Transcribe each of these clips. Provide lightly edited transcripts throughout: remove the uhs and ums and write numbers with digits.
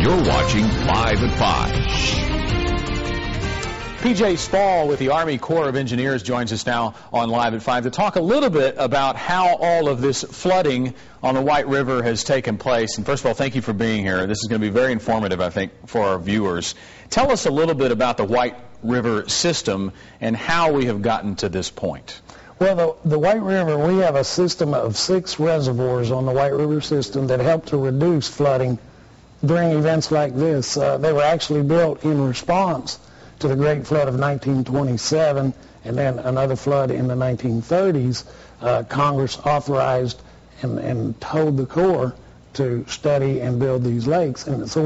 You're watching Live at 5. P.J. Spall with the Army Corps of Engineers joins us now on Live at 5 to talk a little bit about how all of this flooding on the White River has taken place. And first of all, thank you for being here. This is going to be very informative, I think, for our viewers. Tell us a little bit about the White River system and how we have gotten to this point. Well, the White River, we have a system of 6 reservoirs on the White River system that help to reduce flooding during events like this. They were actually built in response to the Great Flood of 1927 and then another flood in the 1930s. Congress authorized and told the Corps to study and build these lakes. And so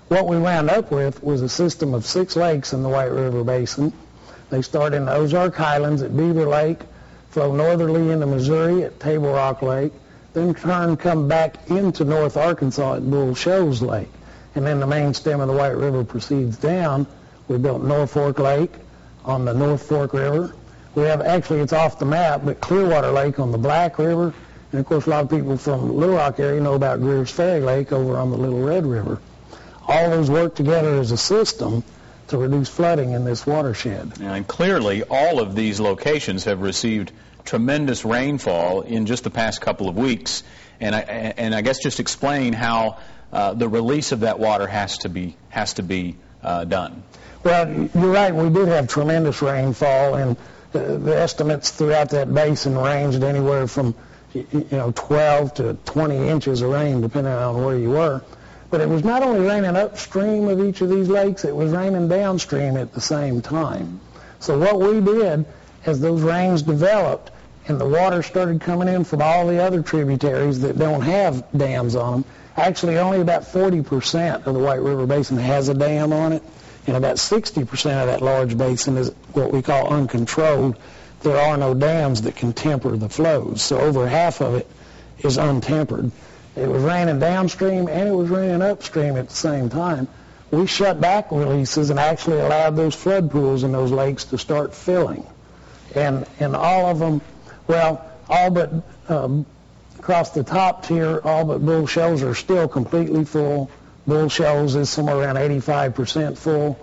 what we wound up with was a system of 6 lakes in the White River Basin. They start in the Ozark Highlands at Beaver Lake, flow northerly into Missouri at Table Rock Lake, then come back into North Arkansas at Bull Shoals Lake. And then the main stem of the White River proceeds down. We built Norfolk Lake on the North Fork River. We have, actually it's off the map, but Clearwater Lake on the Black River. And of course a lot of people from Little Rock area know about Greer's Ferry Lake over on the Little Red River. All those work together as a system to reduce flooding in this watershed. And clearly all of these locations have received tremendous rainfall in just the past couple of weeks. And I guess just explain how the release of that water has to be done. Well, you're right. We did have tremendous rainfall, and the estimates throughout that basin ranged anywhere from 12 to 20 inches of rain, depending on where you were. But it was not only raining upstream of each of these lakes, it was raining downstream at the same time. So what we did, as those rains developed and the water started coming in from all the other tributaries that don't have dams on them, actually only about 40% of the White River Basin has a dam on it, and about 60% of that large basin is what we call uncontrolled. There are no dams that can temper the flows, so over half of it is untempered. It was raining downstream and it was raining upstream at the same time. We shut back releases and actually allowed those flood pools in those lakes to start filling. And all of them, well, all but across the top tier, all but Bull Shoals are still completely full. Bull Shoals is somewhere around 85% full,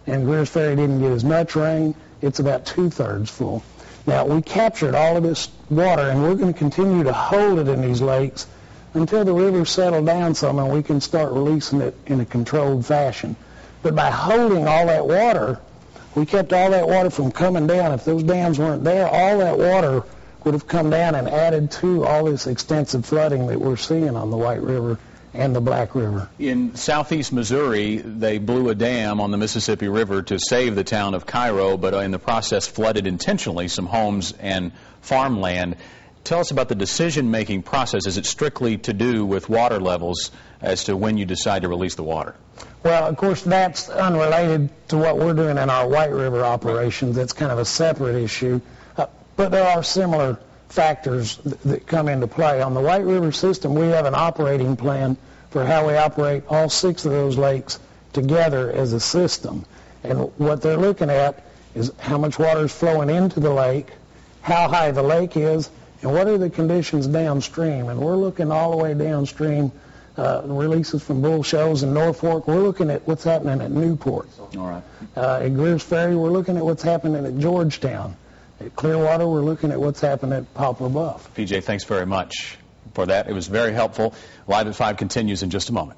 and Greer's Ferry didn't get as much rain. It's about 2/3 full. Now, we captured all of this water, and we're going to continue to hold it in these lakes until the rivers settle down some and we can start releasing it in a controlled fashion. But by holding all that water, we kept all that water from coming down. If those dams weren't there, all that water would have come down and added to all this extensive flooding that we're seeing on the White River and the Black River. In southeast Missouri, they blew a dam on the Mississippi River to save the town of Cairo, but in the process flooded intentionally some homes and farmland. Tell us about the decision-making process. Is it strictly to do with water levels as to when you decide to release the water? Well, of course, that's unrelated to what we're doing in our White River operations. That's kind of a separate issue. But there are similar factors that come into play. On the White River system, we have an operating plan for how we operate all 6 of those lakes together as a system. And what they're looking at is how much water is flowing into the lake, how high the lake is, and what are the conditions downstream. And we're looking all the way downstream, releases from Bull Shoals and Norfolk. We're looking at what's happening at Newport. All right. At Greer's Ferry, we're looking at what's happening at Georgetown. At Clearwater, we're looking at what's happening at Poplar Bluff. PJ, thanks very much for that. It was very helpful. Live at 5 continues in just a moment.